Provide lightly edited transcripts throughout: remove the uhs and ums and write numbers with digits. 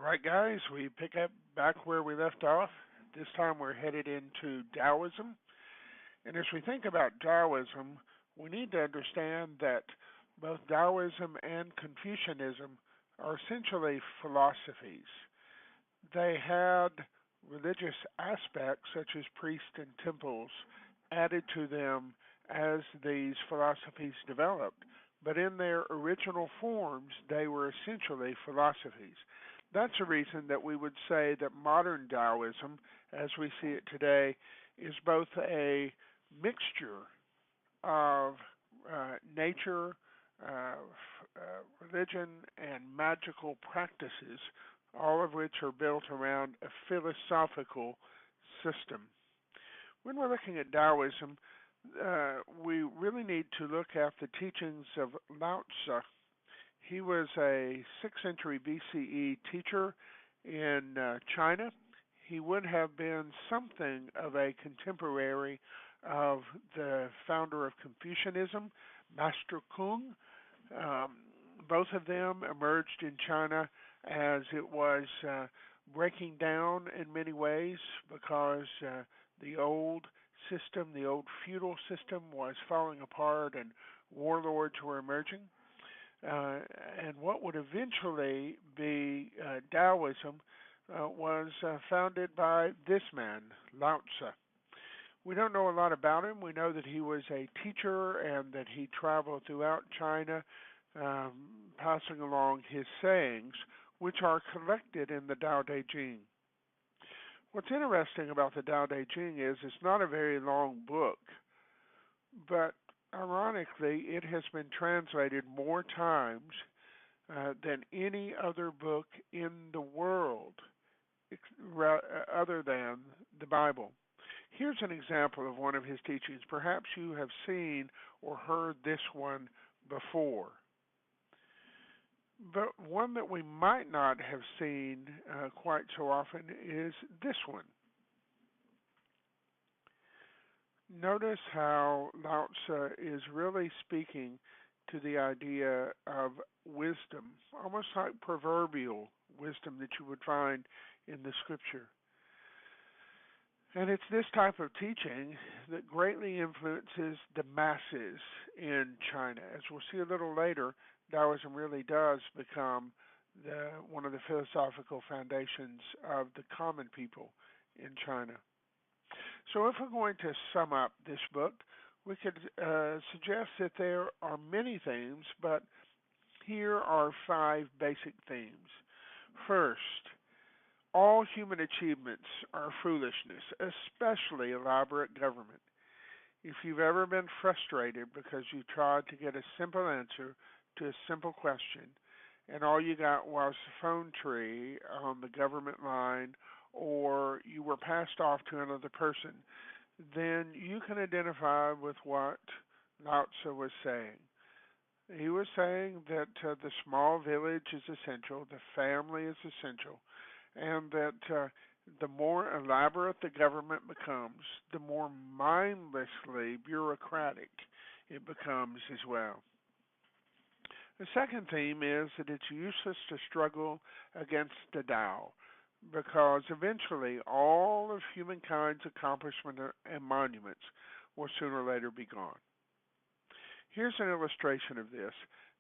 Right, guys, we pick up back where we left off. This time we're headed into Taoism. And as we think about Taoism, we need to understand that both Taoism and Confucianism are essentially philosophies. They had religious aspects, such as priests and temples, added to them as these philosophies developed. But in their original forms, they were essentially philosophies. That's a reason that we would say that modern Taoism, as we see it today, is both a mixture of nature, religion, and magical practices, all of which are built around a philosophical system. When we're looking at Taoism, we really need to look at the teachings of Lao Tzu. He was a 6th century BCE teacher in China. He would have been something of a contemporary of the founder of Confucianism, Master Kung. Both of them emerged in China as it was breaking down in many ways because the old system, the old feudal system, was falling apart and warlords were emerging. And what would eventually be Taoism was founded by this man, Lao Tzu. We don't know a lot about him. We know that he was a teacher and that he traveled throughout China, passing along his sayings, which are collected in the Tao Te Ching. What's interesting about the Tao Te Ching is it's not a very long book, but ironically, it has been translated more times than any other book in the world other than the Bible. Here's an example of one of his teachings. Perhaps you have seen or heard this one before. But one that we might not have seen quite so often is this one. Notice how Lao Tzu is really speaking to the idea of wisdom, almost like proverbial wisdom that you would find in the scripture. And it's this type of teaching that greatly influences the masses in China. As we'll see a little later, Taoism really does become one of the philosophical foundations of the common people in China. So if we're going to sum up this book, we could suggest that there are many themes, but here are 5 basic themes. First, all human achievements are foolishness, especially elaborate government. If you've ever been frustrated because you tried to get a simple answer to a simple question, and all you got was a phone tree on the government line, or you were passed off to another person, then you can identify with what Lao Tzu was saying. He was saying that the small village is essential, the family is essential, and that the more elaborate the government becomes, the more mindlessly bureaucratic it becomes as well. The second theme is that it's useless to struggle against the Tao, because eventually all of humankind's accomplishments and monuments will sooner or later be gone. Here's an illustration of this.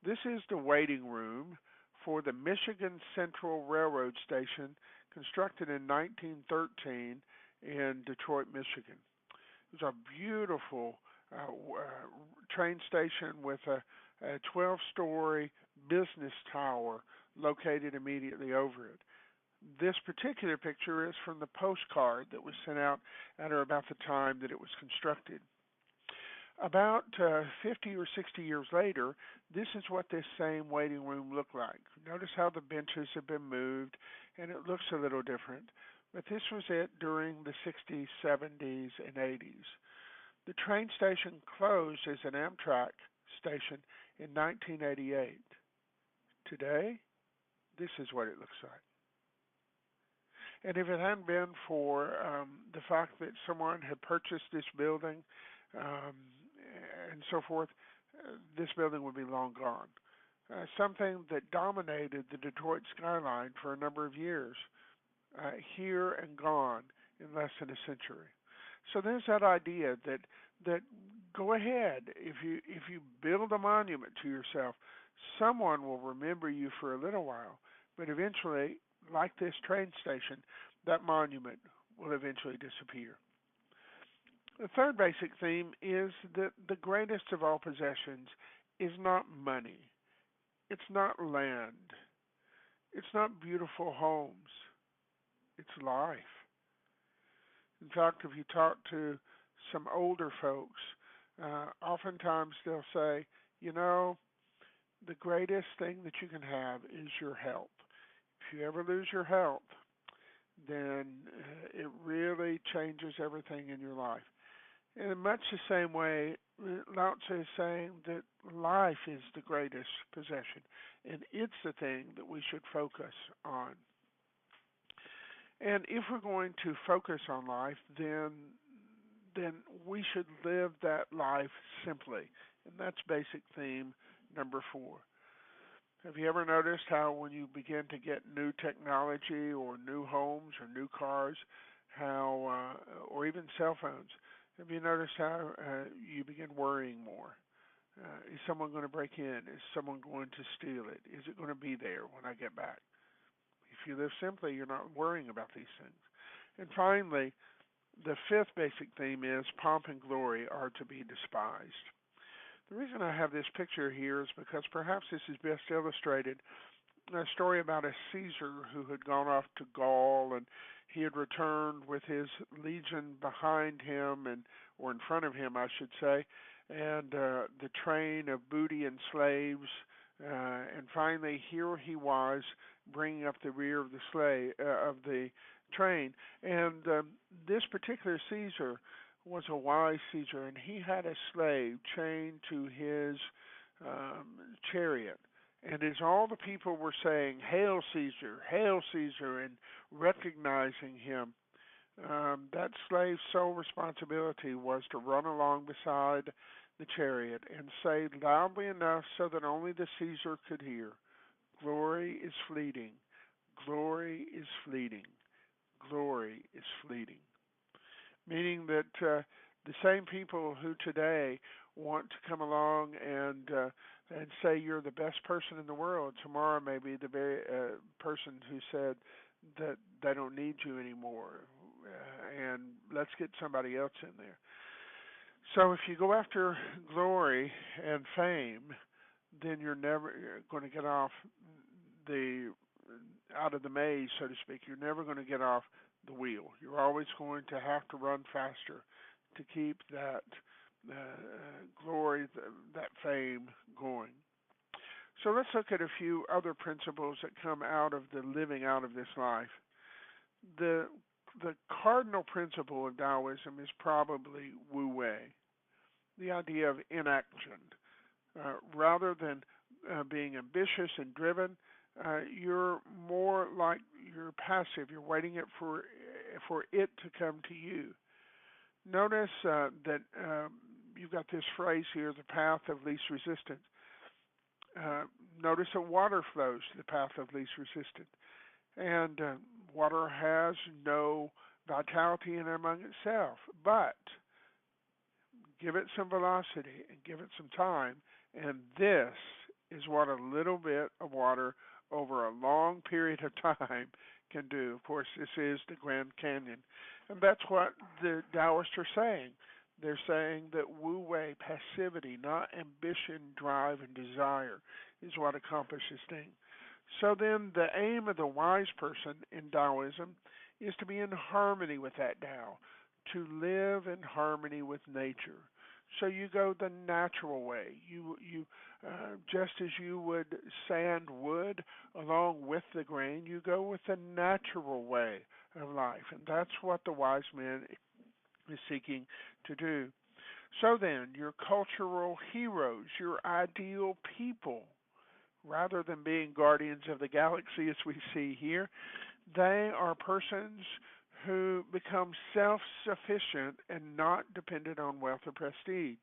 This is the waiting room for the Michigan Central Railroad Station, constructed in 1913 in Detroit, Michigan. It was a beautiful train station with a 12-story business tower located immediately over it. This particular picture is from the postcard that was sent out at or about the time that it was constructed. About 50 or 60 years later, this is what this same waiting room looked like. Notice how the benches have been moved, and it looks a little different. But this was it during the 60s, 70s, and 80s. The train station closed as an Amtrak station in 1988. Today, this is what it looks like. And if it hadn't been for the fact that someone had purchased this building and so forth, this building would be long gone. something that dominated the Detroit skyline for a number of years, here and gone in less than a century. So there's that idea that go ahead, if you build a monument to yourself, someone will remember you for a little while, but eventually, like this train station, that monument will eventually disappear. The third basic theme is that the greatest of all possessions is not money. It's not land. It's not beautiful homes. It's life. In fact, if you talk to some older folks, oftentimes they'll say, you know, the greatest thing that you can have is your health. If you ever lose your health, then it really changes everything in your life. And in much the same way, Lao Tzu is saying that life is the greatest possession, and it's the thing that we should focus on. And if we're going to focus on life, then we should live that life simply. And that's basic theme number 4. Have you ever noticed how when you begin to get new technology or new homes or new cars, how or even cell phones, have you noticed how you begin worrying more? Is someone going to break in? Is someone going to steal it? Is it going to be there when I get back? If you live simply, you're not worrying about these things. And finally, the 5th basic theme is pomp and glory are to be despised. The reason I have this picture here is because perhaps this is best illustrated in a story about a Caesar who had gone off to Gaul, and he had returned with his legion behind him, or in front of him, I should say, and the train of booty and slaves. And finally, here he was bringing up the rear of the train. And this particular Caesar was a wise Caesar, and he had a slave chained to his chariot. And as all the people were saying, "Hail Caesar," and recognizing him, that slave's sole responsibility was to run along beside the chariot and say loudly enough so that only the Caesar could hear, "Glory is fleeting, glory is fleeting, glory is fleeting." Meaning that the same people who today want to come along and say you're the best person in the world, tomorrow may be the very person who said that they don't need you anymore, and let's get somebody else in there. So if you go after glory and fame, then you're never going to get out of the maze, so to speak. You're never going to get off the wheel. You're always going to have to run faster to keep that glory, that fame going. So let's look at a few other principles that come out of the living out of this life. The cardinal principle of Taoism is probably Wu Wei, the idea of inaction. Rather than being ambitious and driven, you're more like you're passive. You're waiting for it to come to you. Notice that you've got this phrase here, the path of least resistance. Notice that water flows to the path of least resistance. And water has no vitality in and among itself, but give it some velocity and give it some time, and this is what a little bit of water over a long period of time can do. Of course, this is the Grand Canyon, and that's what the Taoists are saying. They're saying that Wu Wei, passivity, not ambition, drive, and desire, is what accomplishes things. So then the aim of the wise person in Taoism is to be in harmony with that Tao, to live in harmony with nature. So you go the natural way. You just as you would sand wood along with the grain, you go with the natural way of life. And that's what the wise man is seeking to do. So then, your cultural heroes, your ideal people, rather than being guardians of the galaxy as we see here, they are persons who become self-sufficient and not dependent on wealth or prestige.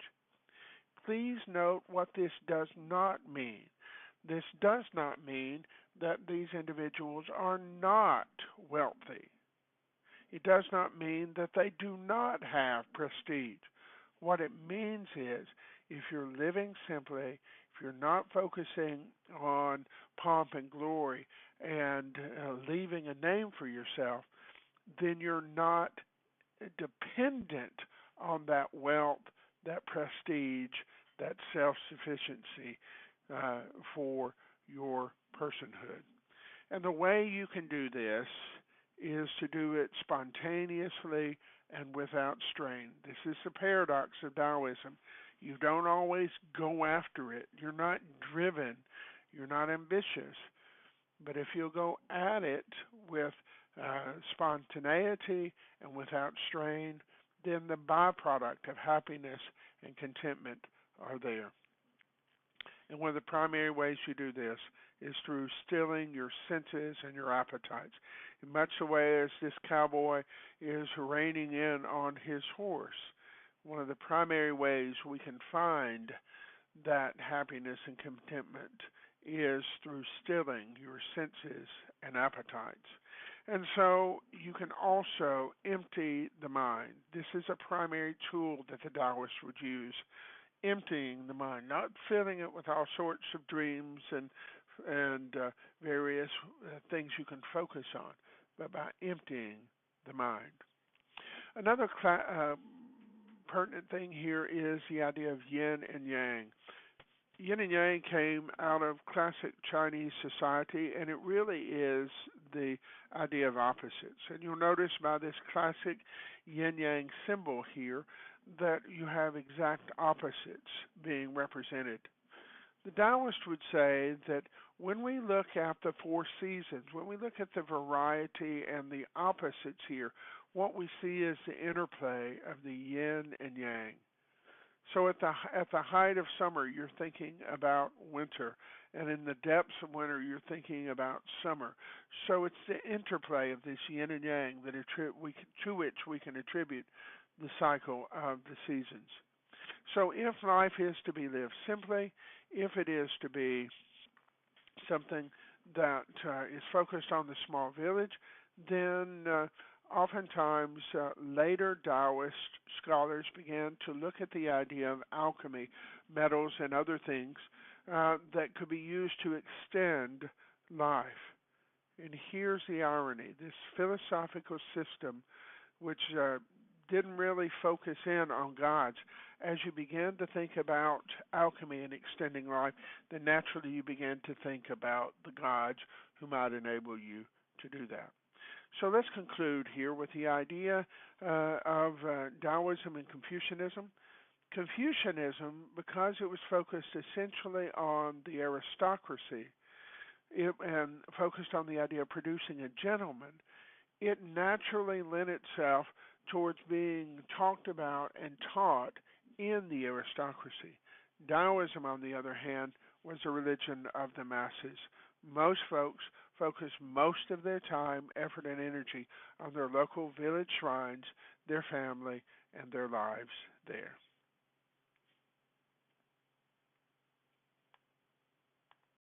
Please note what this does not mean. This does not mean that these individuals are not wealthy. It does not mean that they do not have prestige. What it means is if you're living simply, if you're not focusing on pomp and glory and leaving a name for yourself, then you're not dependent on that wealth, that prestige, that self sufficiency for your personhood. And the way you can do this is to do it spontaneously and without strain. This is the paradox of Taoism. You don't always go after it. You're not driven. You're not ambitious. But if you'll go at it with spontaneity and without strain, then the byproduct of happiness and contentment are there. And one of the primary ways you do this is through stilling your senses and your appetites. In much the way as this cowboy is reining in on his horse, one of the primary ways we can find that happiness and contentment is through stilling your senses and appetites. And so you can also empty the mind. This is a primary tool that the Taoists would use, emptying the mind, not filling it with all sorts of dreams and various things you can focus on, but by emptying the mind. Another pertinent thing here is the idea of yin and yang. Yin and yang came out of classic Chinese society, and it really is the idea of opposites. And you'll notice by this classic yin-yang symbol here that you have exact opposites being represented. The Taoist would say that when we look at the four seasons, when we look at the variety and the opposites here, what we see is the interplay of the yin and yang. So at the height of summer, you're thinking about winter, and in the depths of winter, you're thinking about summer. So it's the interplay of this yin and yang that to which we can attribute the cycle of the seasons. So if life is to be lived simply, if it is to be something that is focused on the small village, then oftentimes later Taoist scholars began to look at the idea of alchemy, metals and other things that could be used to extend life. And here's the irony. This philosophical system, which didn't really focus in on gods, as you began to think about alchemy and extending life, then naturally you began to think about the gods who might enable you to do that. So let's conclude here with the idea of Taoism and Confucianism. Confucianism, because it was focused essentially on the aristocracy and focused on the idea of producing a gentleman, it naturally lent itself towards being talked about and taught in the aristocracy. Taoism, on the other hand, was a religion of the masses. Most folks focus most of their time, effort, and energy on their local village shrines, their family, and their lives there.